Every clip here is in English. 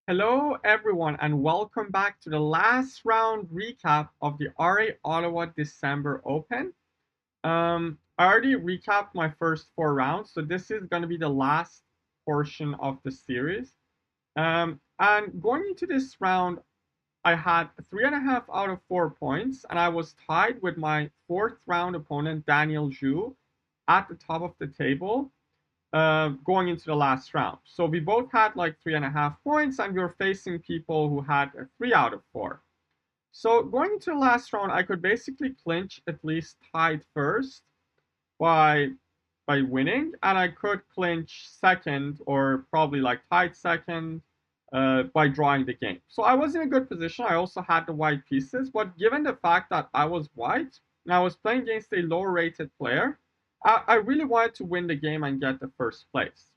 Hello, everyone, and welcome back to the last round recap of the RA Ottawa December Open. I already recapped my first four rounds, so this is going to be the last portion of the series. And going into this round, I had 3.5 out of 4 points, and I was tied with my fourth round opponent, Daniel Zhu, at the top of the table going into the last round. So we both had like 3.5 points, and we were facing people who had a 3 out of 4. So going into the last round, I could basically clinch at least tied first by by winning, and I could clinch second or probably like tied second by drawing the game. So I was in a good position. I also had the white pieces, but given the fact that I was white and I was playing against a lower rated player, I really wanted to win the game and get the first place.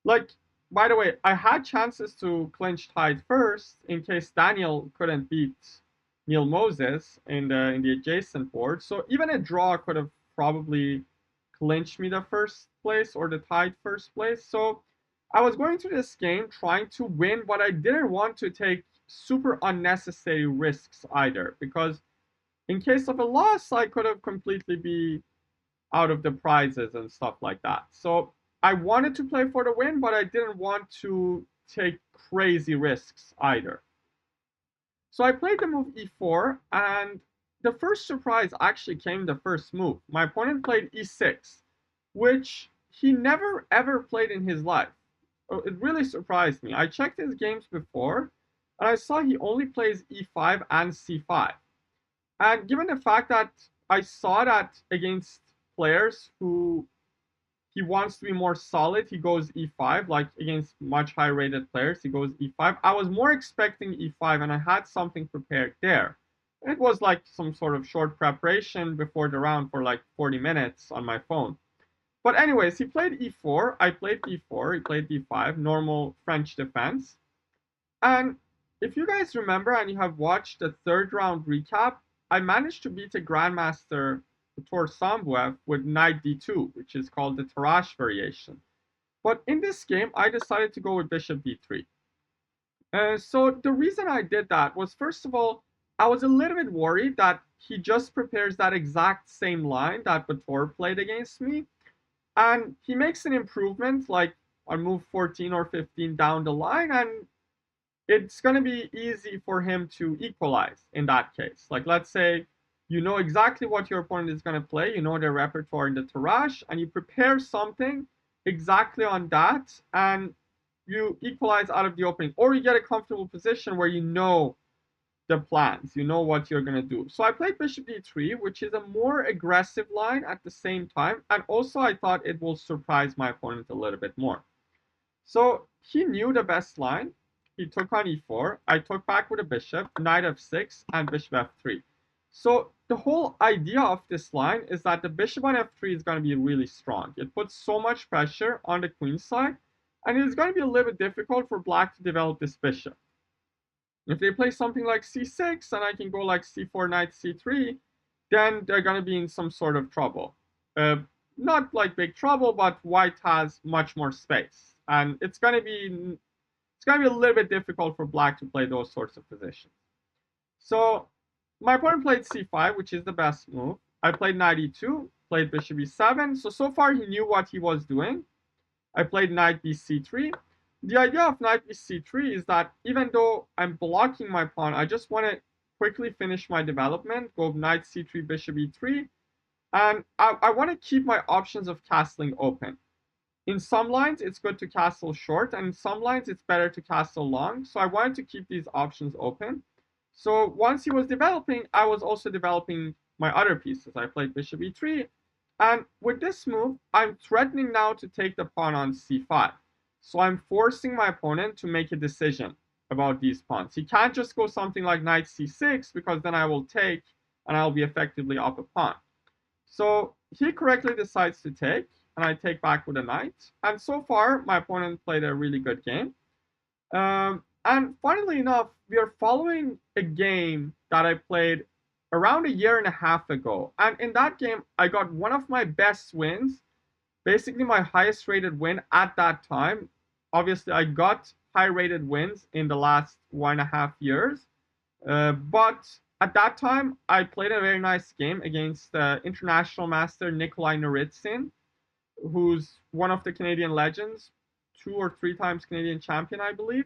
Like, by the way, I had chances to clinch tied first in case Daniel couldn't beat Neil Moses in the adjacent board. So even a draw could have probably clinched me the first place or the tied first place. So I was going through this game trying to win, but I didn't want to take super unnecessary risks either, because in case of a loss, I could have completely be out of the prizes and stuff like that. So I wanted to play for the win, but I didn't want to take crazy risks either. So I played the move e4, and the first surprise actually came the first move. My opponent played e6, which he never ever played in his life. It really surprised me. I checked his games before, and I saw he only plays e5 and c5. And given the fact that I saw that against players who he wants to be more solid, he goes e5. Like against much higher rated players, he goes e5. I was more expecting e5, and I had something prepared there. It was like some sort of short preparation before the round for like 40 minutes on my phone. But anyways, he played e4. I played e4. He played e5. Normal French defense. And if you guys remember and you have watched the third round recap, I managed to beat a grandmaster, Tor Sambuev, with knight d2, which is called the Tarrasch variation. But in this game, I decided to go with bishop d3. So the reason I did that was, first of all, I was a little bit worried that he just prepares that exact same line that Bator played against me, and he makes an improvement like on move 14 or 15 down the line, and it's going to be easy for him to equalize in that case. Like, let's say you know exactly what your opponent is going to play, you know their repertoire in the Tarrasch, and you prepare something exactly on that, and you equalize out of the opening, or you get a comfortable position where you know the plans, you know what you're going to do. So I played bishop d3, which is a more aggressive line at the same time, and also I thought it will surprise my opponent a little bit more. So he knew the best line. He took on e4. I took back with a bishop, knight f6, and bishop f3. So the whole idea of this line is that the bishop on f3 is going to be really strong. It puts so much pressure on the queen side, and it's going to be a little bit difficult for black to develop this bishop. If they play something like c6 and I can go like c4, knight c3, then they're going to be in some sort of trouble. Not like big trouble, but white has much more space, and it's going to be a little bit difficult for black to play those sorts of positions. So my opponent played c5, which is the best move. I played knight e2, played bishop e7. So far he knew what he was doing. I played knight bc3. The idea of knight bc3 is that even though I'm blocking my pawn, I just want to quickly finish my development, go knight c3, bishop e3, and I want to keep my options of castling open. In some lines, it's good to castle short, and in some lines, it's better to castle long. So I wanted to keep these options open. So once he was developing, I was also developing my other pieces. I played bishop e3, and with this move, I'm threatening now to take the pawn on c5. So I'm forcing my opponent to make a decision about these pawns. He can't just go something like knight c6, because then I will take, and I'll be effectively up a pawn. So he correctly decides to take, and I take back with a knight. And so far, my opponent played a really good game. And funnily enough, we are following a game that I played around a year and a half ago. And in that game, I got one of my best wins, basically my highest rated win at that time. Obviously, I got high-rated wins in the last 1.5 years. But at that time, I played a very nice game against international master Nikolai Noritsin, who's one of the Canadian legends, 2 or 3 times Canadian champion, I believe.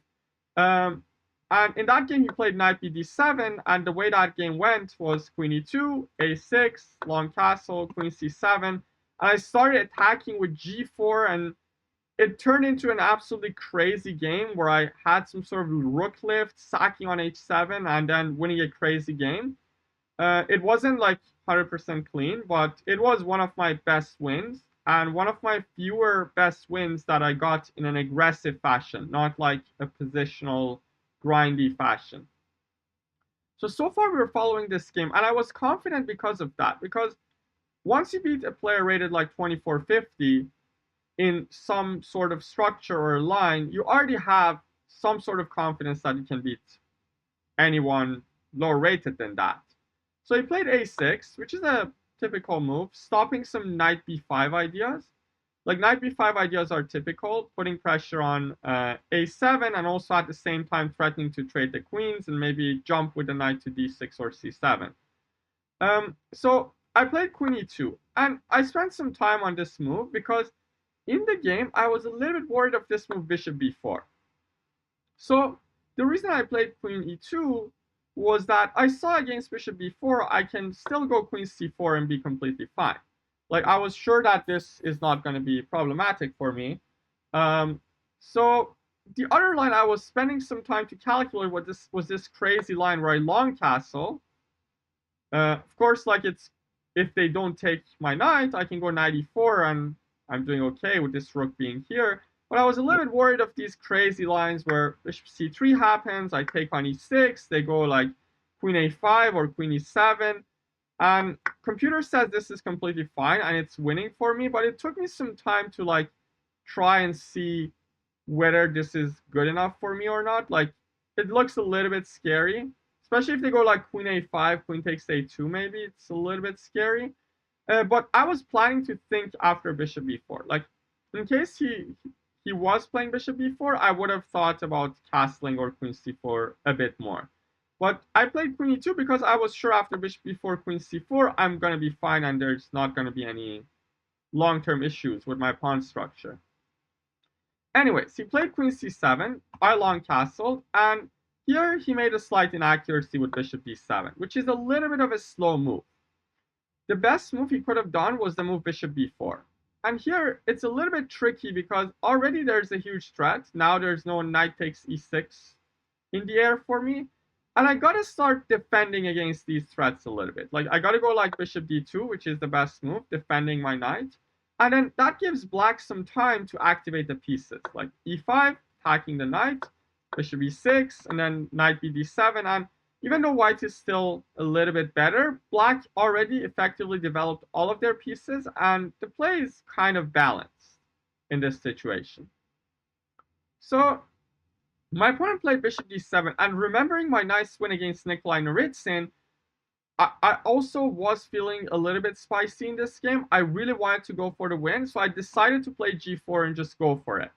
Um, and in that game, he played knight bd7, and the way that game went was queen e2, a6, long castle, queen c7, and I started attacking with g4, and it turned into an absolutely crazy game where I had some sort of rook lift, sacking on h7, and then winning a crazy game. It wasn't like 100% clean, but it was one of my best wins and one of my fewer best wins that I got in an aggressive fashion, not like a positional, grindy fashion. So far we were following this game, and I was confident because of that. Because once you beat a player rated like 2450 in some sort of structure or line, you already have some sort of confidence that you can beat anyone lower rated than that. So he played a6, which is a typical move, stopping some knight b5 ideas. Like knight b5 ideas are typical, putting pressure on a7 and also at the same time threatening to trade the queens and maybe jump with the knight to d6 or c7. So I played queen e2, and I spent some time on this move because in the game I was a little bit worried of this move bishop b4. So the reason I played queen e2 was that I saw against bishop b4 I can still go queen c4 and be completely fine. Like I was sure that this is not going to be problematic for me. So the other line I was spending some time to calculate what this was, this crazy line where I long castle. Of course, like it's if they don't take my knight, I can go knight e4 and I'm doing okay with this rook being here. But I was a little bit worried of these crazy lines where bishop c3 happens, I take on e6, they go like queen a5 or queen e7. And computer says this is completely fine and it's winning for me, but it took me some time to like try and see whether this is good enough for me or not. Like it looks a little bit scary, especially if they go like queen a5, queen takes a2 maybe, it's a little bit scary. But I was planning to think after bishop b4. Like in case he was playing bishop b4, I would have thought about castling or queen c4 a bit more. But I played queen e2 because I was sure after bishop b4, queen c4, I'm going to be fine and there's not going to be any long-term issues with my pawn structure. Anyways, he played queen c7, I long castled, and here he made a slight inaccuracy with bishop d7, which is a little bit of a slow move. The best move he could have done was the move bishop b4. And here it's a little bit tricky because already there's a huge threat. Now there's no knight takes e6 in the air for me. And I gotta start defending against these threats a little bit. Like I gotta go like bishop d2, which is the best move, defending my knight. And then that gives black some time to activate the pieces, like e5, attacking the knight, bishop e6, and then knight bd7. And even though white is still a little bit better, black already effectively developed all of their pieces, and the play is kind of balanced in this situation. So my opponent played bishop d7, and remembering my nice win against Nikolai Noritsin, I also was feeling a little bit spicy in this game. I really wanted to go for the win, so I decided to play g4 and just go for it.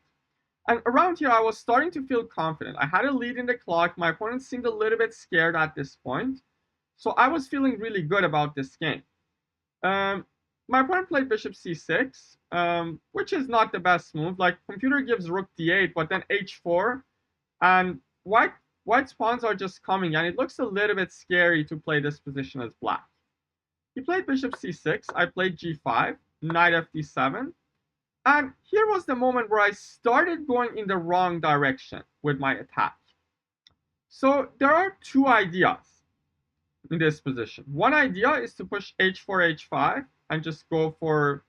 And around here, I was starting to feel confident. I had a lead in the clock. My opponent seemed a little bit scared at this point. So I was feeling really good about this game. My opponent played bishop c6, which is not the best move. Like, computer gives rook d8, but then h4. And white's pawns are just coming, and it looks a little bit scary to play this position as black. He played bishop c6. I played g5, knight fd7. And here was the moment where I started going in the wrong direction with my attack. So there are two ideas in this position. One idea is to push h4, h5 and just go for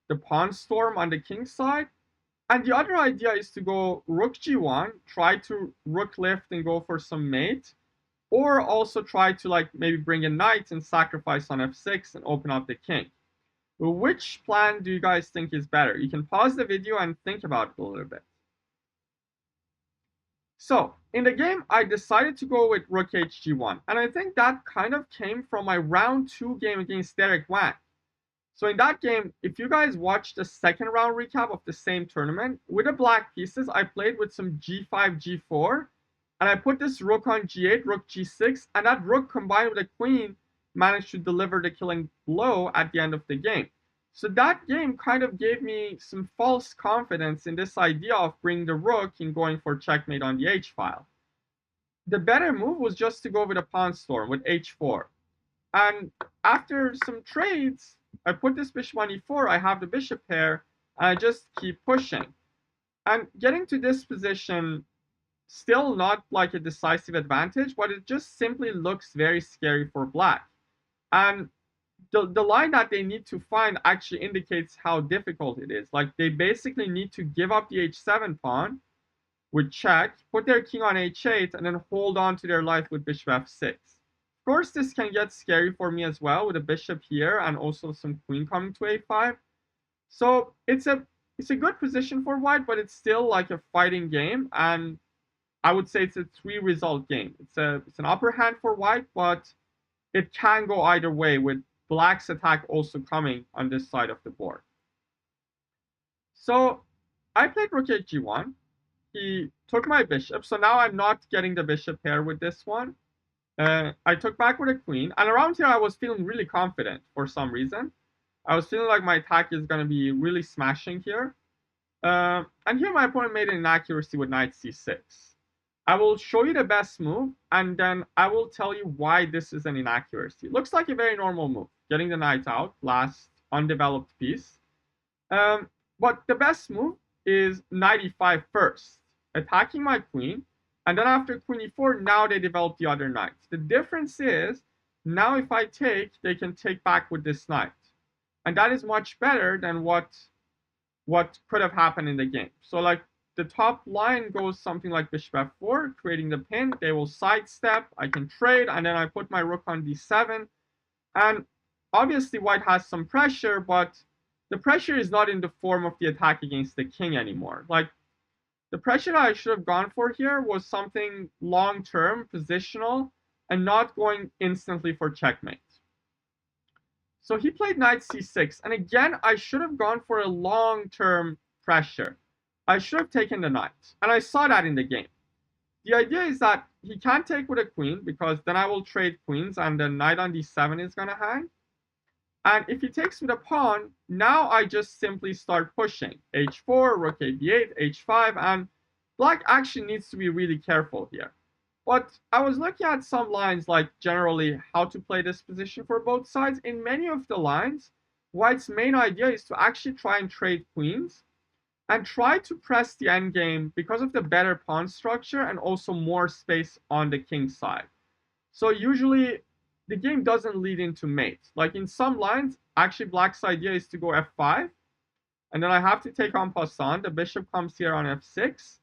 the pawn storm on the king side. And the other idea is to go rook g1, try to rook lift and go for some mate. Or also try to like maybe bring a knight and sacrifice on f6 and open up the king. Which plan do you guys think is better? You can pause the video and think about it a little bit. So, in the game, I decided to go with rook hg1. And I think that kind of came from my round 2 game against Derek Wang. So in that game, if you guys watch the second round recap of the same tournament, with the black pieces, I played with some g5, g4, and I put this rook on g8, rook g6, and that rook combined with a queen managed to deliver the killing blow at the end of the game. So that game kind of gave me some false confidence in this idea of bringing the rook and going for checkmate on the h file. The better move was just to go with a pawn storm with h4. And after some trades, I put this bishop on e4, I have the bishop pair, and I just keep pushing. And getting to this position, still not like a decisive advantage, but it just simply looks very scary for black. And the line that they need to find actually indicates how difficult it is. Like, they basically need to give up the h7 pawn with check, put their king on h8, and then hold on to their life with bishop f6. Of course, this can get scary for me as well with a bishop here and also some queen coming to a5. So it's a good position for white, but it's still like a fighting game, and I would say it's a 3-result game. It's an upper hand for white, but it can go either way with black's attack also coming on this side of the board. So I played rook h1. He took my bishop, so now I'm not getting the bishop pair with this one. I took back with a queen, and around here I was feeling really confident for some reason. I was feeling like my attack is going to be really smashing here. And here my opponent made an inaccuracy with knight c6. I will show you the best move, and then I will tell you why this is an inaccuracy. Looks like a very normal move, getting the knight out, last undeveloped piece. But the best move is knight e5 first, attacking my queen, and then after queen e4, now they develop the other knight. The difference is, now if I take, they can take back with this knight. And that is much better than what could have happened in the game. So like, the top line goes something like bishop f4, creating the pin. They will sidestep, I can trade, and then I put my rook on d7. And obviously white has some pressure, but the pressure is not in the form of the attack against the king anymore. Like, the pressure that I should have gone for here was something long-term, positional, and not going instantly for checkmate. So he played knight c6, and again, I should have gone for a long-term pressure. I should have taken the knight, and I saw that in the game. The idea is that he can't take with a queen, because then I will trade queens, and the knight on d7 is going to hang. And if he takes with a pawn, now I just simply start pushing. h4, rook a b8, h5, and black actually needs to be really careful here. But I was looking at some lines, like generally how to play this position for both sides. In many of the lines, white's main idea is to actually try and trade queens and try to press the endgame because of the better pawn structure and also more space on the king side. So usually the game doesn't lead into mate. Like in some lines, actually black's idea is to go f5, and then I have to take en passant. The bishop comes here on f6,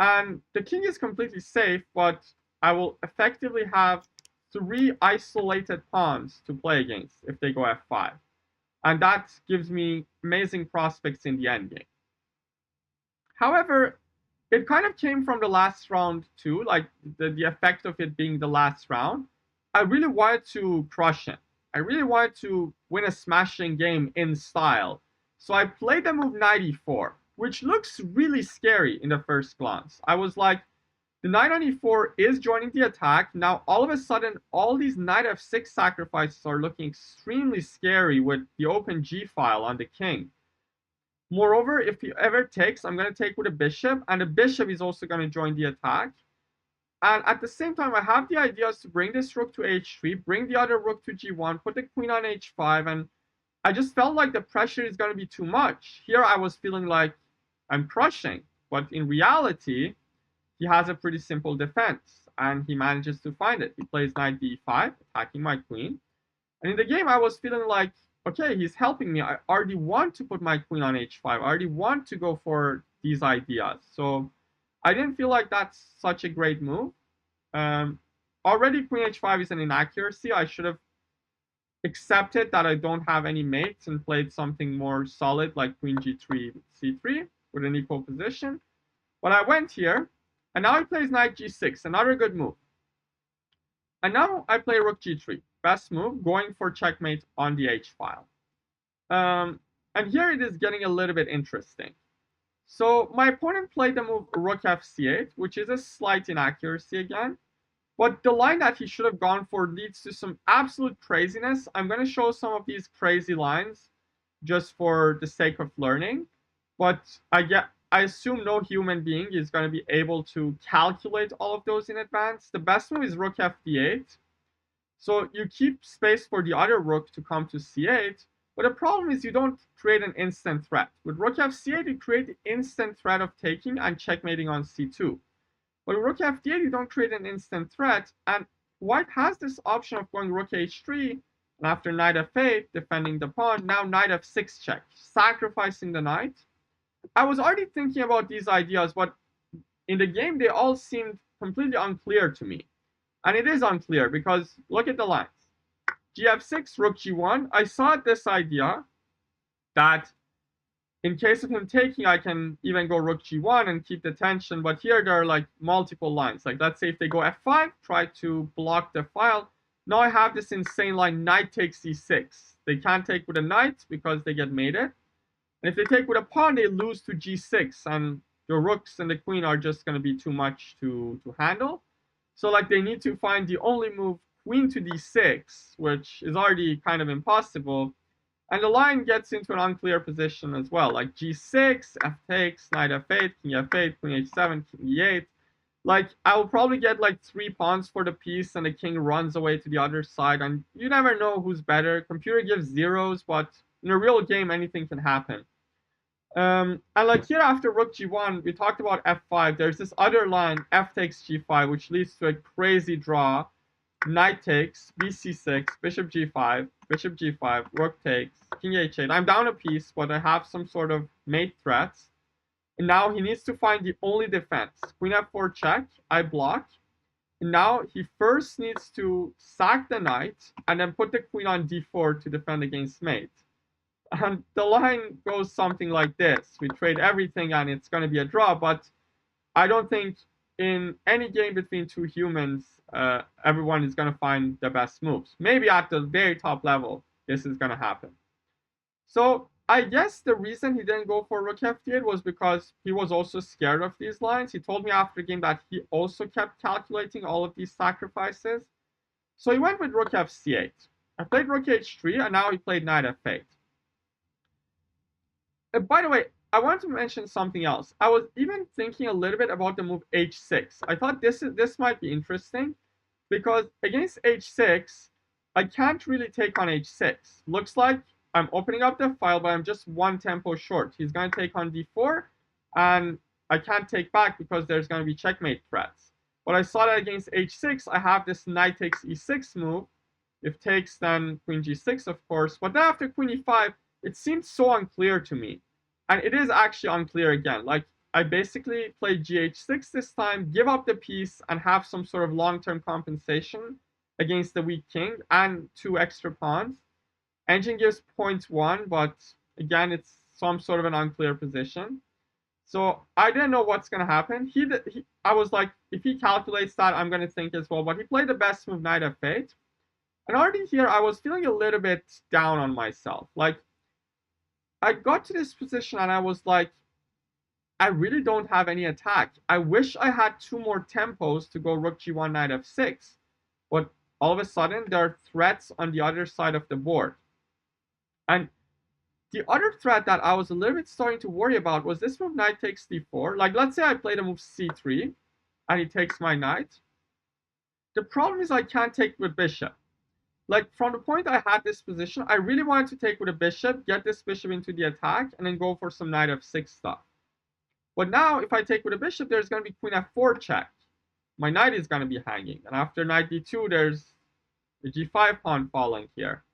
and the king is completely safe, but I will effectively have 3 isolated pawns to play against if they go f5. And that gives me amazing prospects in the endgame. However, it kind of came from the last round too, like the effect of it being the last round. I really wanted to crush him. I really wanted to win a smashing game in style. So I played the move knight e4, which looks really scary in the first glance. I was like, the knight on e4 is joining the attack. Now, all of a sudden, all these knight f6 sacrifices are looking extremely scary with the open g file on the king. Moreover, if he ever takes, I'm going to take with a bishop, and the bishop is also going to join the attack. And at the same time, I have the ideas to bring this rook to h3, bring the other rook to g1, put the queen on h5, and I just felt like the pressure is going to be too much. Here I was feeling like I'm crushing, but in reality, he has a pretty simple defense, and he manages to find it. He plays knight d5, attacking my queen. And in the game, I was feeling like, okay, he's helping me. I already want to put my queen on h5. I already want to go for these ideas. So I didn't feel like that's such a great move. Already queen h5 is an inaccuracy. I should have accepted that I don't have any mates and played something more solid like queen g3, c3 with an equal position. But I went here, and now he plays knight g6, another good move. And now I play rook g3. Best move, going for checkmate on the h file. And here it is getting a little bit interesting. So my opponent played the move rook f c8, which is a slight inaccuracy again. But the line that he should have gone for leads to some absolute craziness. I'm going to show some of these crazy lines just for the sake of learning. But I assume no human being is going to be able to calculate all of those in advance. The best move is rook fd8. So you keep space for the other rook to come to c8. But the problem is you don't create an instant threat. With rook fc8, you create the instant threat of taking and checkmating on c2. But with rook fd8, you don't create an instant threat, and white has this option of going rook h3, and after knight f8, defending the pawn, now knight f6 check, sacrificing the knight. I was already thinking about these ideas, but in the game, they all seemed completely unclear to me. And it is unclear, because look at the lines. gf6, rook g1, I saw this idea that in case of him taking, I can even go rook g1 and keep the tension, but here there are like multiple lines. Like let's say if they go f5, try to block the file. Now I have this insane line, knight takes e6. They can't take with a knight because they get mated. And if they take with a pawn, they lose to g6, and the rooks and the queen are just going to be too much to handle. So like they need to find the only move, queen to d6, which is already kind of impossible. And the line gets into an unclear position as well, like g6, f takes, knight f8, king f8, queen h7, king e8. Like, I will probably get like 3 pawns for the piece, and the king runs away to the other side, and you never know who's better. Computer gives zeros, but in a real game, anything can happen. And like here after rook g1, we talked about f5. There's this other line, f takes g5, which leads to a crazy draw. Knight takes, bc6, bishop g5, rook takes, king h8. I'm down a piece, but I have some sort of mate threats. And now he needs to find the only defense. Queen f4 check, I block. And now he first needs to sack the knight and then put the queen on d4 to defend against mate. And the line goes something like this. We trade everything and it's going to be a draw, but I don't think in any game between two humans, everyone is going to find the best moves. Maybe at the very top level, this is going to happen. So I guess the reason he didn't go for rook f8 was because he was also scared of these lines. He told me after the game that he also kept calculating all of these sacrifices. So he went with rook fc8. I played rook h3, and now he played knight f8. By the way, I want to mention something else. I was even thinking a little bit about the move h6. I thought this might be interesting because against h6, I can't really take on h6. Looks like I'm opening up the file, but I'm just one tempo short. He's going to take on d4, and I can't take back because there's going to be checkmate threats. But I saw that against h6, I have this knight takes e6 move. If takes, then queen g6, of course. But then after queen e5, it seemed so unclear to me. And it is actually unclear again. Like, I basically play gh6 this time, give up the piece, and have some sort of long-term compensation against the weak king and 2 extra pawns. Engine gives 0.1, but again, it's some sort of an unclear position. So I didn't know what's going to happen. I was like, if he calculates that, I'm going to think as well. But he played the best move, knight f8. And already here, I was feeling a little bit down on myself. Like, I got to this position and I was like, I really don't have any attack. I wish I had 2 more tempos to go rook g1, knight f6. But all of a sudden, there are threats on the other side of the board. And the other threat that I was a little bit starting to worry about was this move, knight takes d4. Like, let's say I played a move c3, and he takes my knight. The problem is I can't take with bishop. Like, from the point I had this position, I really wanted to take with a bishop, get this bishop into the attack, and then go for some knight f6 stuff. But now, if I take with a bishop, there's going to be queen f4 check. My knight is going to be hanging. And after knight d2, there's the g5 pawn falling here.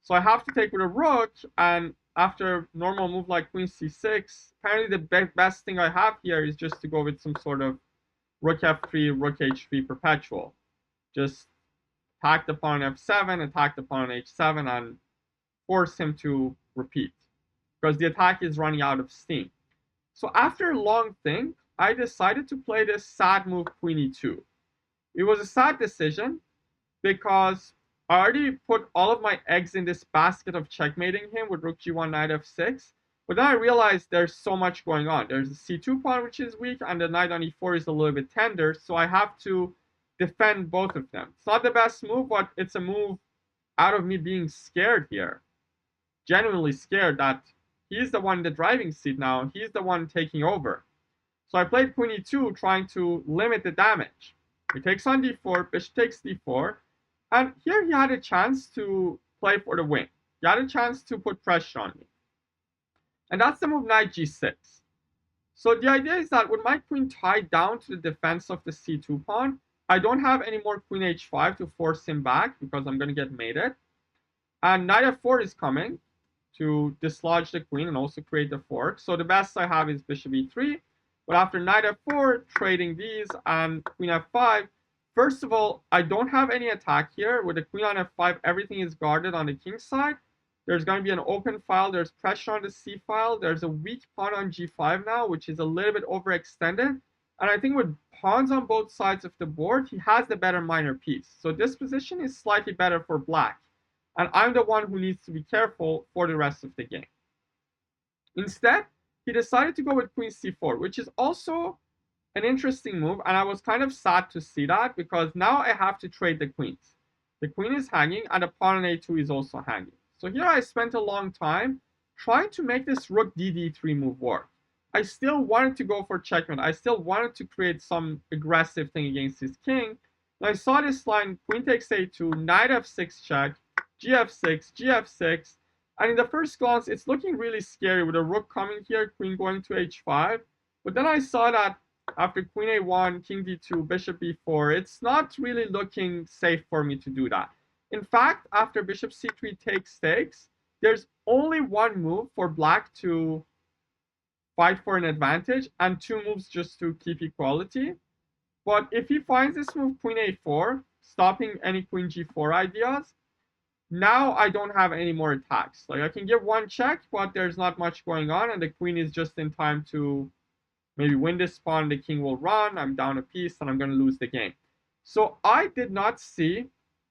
So I have to take with a rook, and after normal move like queen c6, apparently the best thing I have here is just to go with some sort of rook f3, rook h3 perpetual. Just attack the pawn on f7, attack the pawn on h7, and force him to repeat. Because the attack is running out of steam. So after a long think, I decided to play this sad move, queen e2. It was a sad decision because I already put all of my eggs in this basket of checkmating him with rook g1, knight f6. But then I realized there's so much going on. There's a c2 pawn, which is weak, and the knight on e4 is a little bit tender, so I have to defend both of them. It's not the best move, but it's a move out of me being scared here. Genuinely scared that he's the one in the driving seat now. He's the one taking over. So I played queen e2, trying to limit the damage. He takes on d4, bishop takes d4, and here he had a chance to play for the win. He had a chance to put pressure on me. And that's the move knight g6. So the idea is that with my queen tied down to the defense of the c2 pawn, I don't have any more queen h5 to force him back because I'm going to get mated. And knight f4 is coming to dislodge the queen and also create the fork. So the best I have is bishop e3. But after knight f4, trading these, and queen f5, first of all, I don't have any attack here. With the queen on f5, everything is guarded on the king side. There's going to be an open file. There's pressure on the c file. There's a weak pawn on g5 now, which is a little bit overextended. And I think with pawns on both sides of the board, he has the better minor piece. So this position is slightly better for black. And I'm the one who needs to be careful for the rest of the game. Instead, he decided to go with queen c4, which is also an interesting move. And I was kind of sad to see that because now I have to trade the queens. The queen is hanging and the pawn on a2 is also hanging. So here I spent a long time trying to make this rook dd3 move work. I still wanted to go for checkmate. I still wanted to create some aggressive thing against his king. And I saw this line, queen takes a2, knight f6 check, gf6, gf6, and in the first glance, it's looking really scary with a rook coming here, queen going to h5. But then I saw that after queen a1, king d2, bishop b4, it's not really looking safe for me to do that. In fact, after bishop c3 takes, there's only one move for black to fight for an advantage and two moves just to keep equality. But if he finds this move queen a4, stopping any queen g4 ideas, now I don't have any more attacks. Like I can give one check, but there's not much going on, and the queen is just in time to maybe win this pawn. The king will run. I'm down a piece, and I'm going to lose the game. So I did not see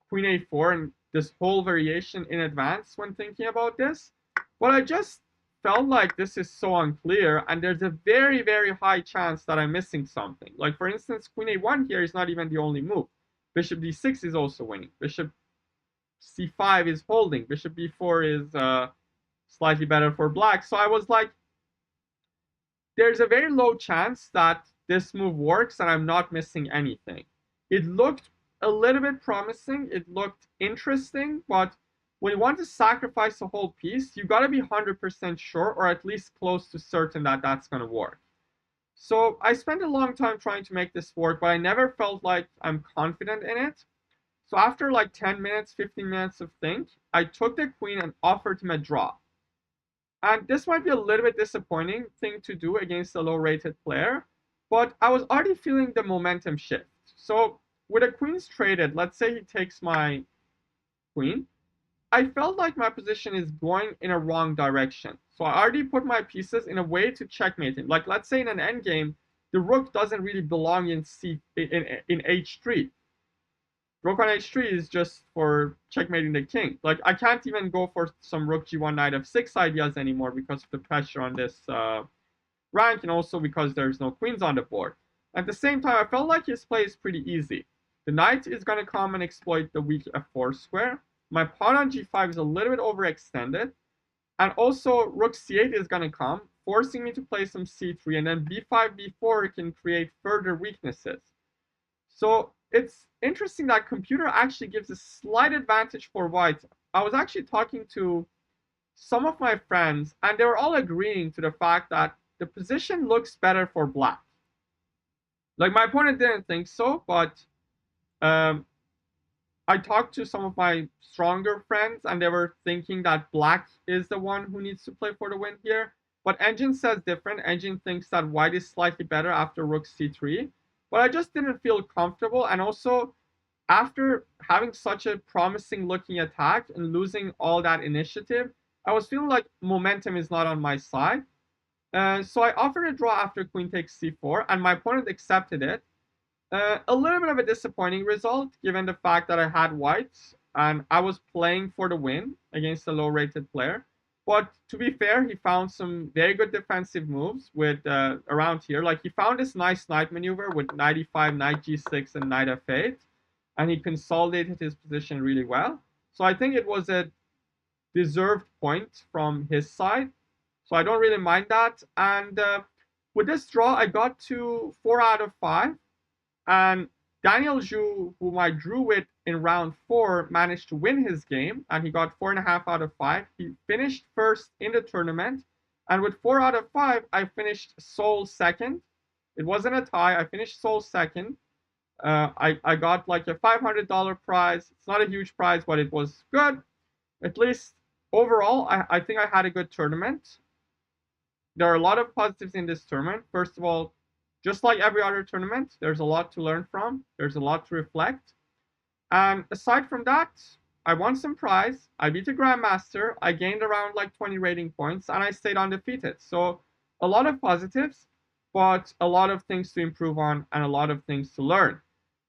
queen a4 and this whole variation in advance when thinking about this, but I just felt like this is so unclear, and there's a very, very high chance that I'm missing something. Like for instance, queen a1 here is not even the only move. Bishop d6 is also winning. Bishop c5 is holding. Bishop b4 is slightly better for black. So I was like, there's a very low chance that this move works and I'm not missing anything. It looked a little bit promising. It looked interesting, but when you want to sacrifice a whole piece, you got to be 100% sure or at least close to certain that that's going to work. So I spent a long time trying to make this work, but I never felt like I'm confident in it. So after like 10 minutes, 15 minutes of think, I took the queen and offered him a draw. And this might be a little bit disappointing thing to do against a low-rated player, but I was already feeling the momentum shift. So with the queens traded, let's say he takes my queen, I felt like my position is going in a wrong direction. So I already put my pieces in a way to checkmate him. Like let's say in an endgame, the rook doesn't really belong in h3. Rook on h3 is just for checkmating the king. Like I can't even go for some rook g1 knight f6 ideas anymore because of the pressure on this rank, and also because there's no queens on the board. At the same time, I felt like his play is pretty easy. The knight is going to come and exploit the weak f4 square. My pawn on g5 is a little bit overextended. And also rook c8 is going to come, forcing me to play some c3, and then b5, b4 can create further weaknesses. So it's interesting that computer actually gives a slight advantage for white. I was actually talking to some of my friends, and they were all agreeing to the fact that the position looks better for black. Like my opponent didn't think so, but I talked to some of my stronger friends, and they were thinking that black is the one who needs to play for the win here. But Engine says different. Engine thinks that white is slightly better after rook c3. But I just didn't feel comfortable. And also, after having such a promising looking attack and losing all that initiative, I was feeling like momentum is not on my side. So I offered a draw after queen takes c4, and my opponent accepted it. A little bit of a disappointing result, given the fact that I had white. and I was playing for the win against a low-rated player. But to be fair, he found some very good defensive moves with around here. Like he found this nice knight maneuver with knight e5, knight g6, and knight f8, and he consolidated his position really well. So I think it was a deserved point from his side. So I don't really mind that. And with this draw, I got to 4 out of 5. And Daniel Zhu, whom I drew with in round 4, managed to win his game, and he got 4.5 out of 5. He finished first in the tournament, and with 4 out of 5, I finished sole second. It wasn't a tie. I finished sole second. I got like a $500 prize. It's not a huge prize, but it was good. At least overall, I think I had a good tournament. There are a lot of positives in this tournament. First of all, just like every other tournament, there's a lot to learn from. There's a lot to reflect. And aside from that, I won some prize. I beat a grandmaster. I gained around like 20 rating points, and I stayed undefeated. So a lot of positives, but a lot of things to improve on and a lot of things to learn.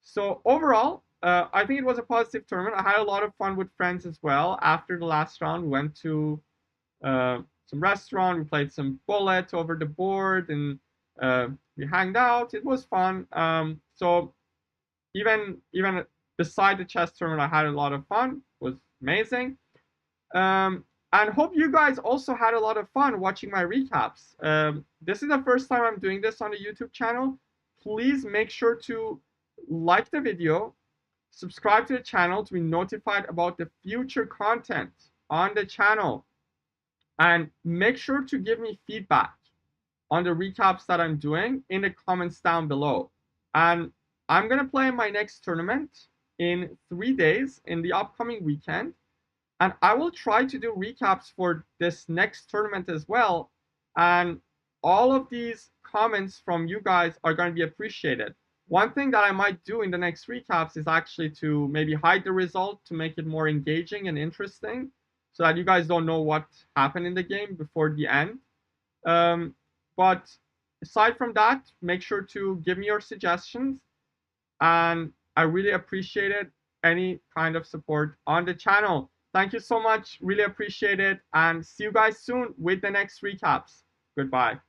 So overall, I think it was a positive tournament. I had a lot of fun with friends as well. After the last round, we went to some restaurant. We played some bullet over the board, and we hanged out. It was fun. So even beside the chess tournament, I had a lot of fun. It was amazing. And hope you guys also had a lot of fun watching my recaps. This is the first time I'm doing this on the YouTube channel. Please make sure to like the video, subscribe to the channel to be notified about the future content on the channel, and make sure to give me feedback on the recaps that I'm doing in the comments down below. And I'm going to play my next tournament in 3 days in the upcoming weekend. And I will try to do recaps for this next tournament as well. And all of these comments from you guys are going to be appreciated. One thing that I might do in the next recaps is actually to maybe hide the result to make it more engaging and interesting so that you guys don't know what happened in the game before the end. But aside from that, make sure to give me your suggestions. And I really appreciate it. Any kind of support on the channel. Thank you so much. Really appreciate it. And see you guys soon with the next recaps. Goodbye.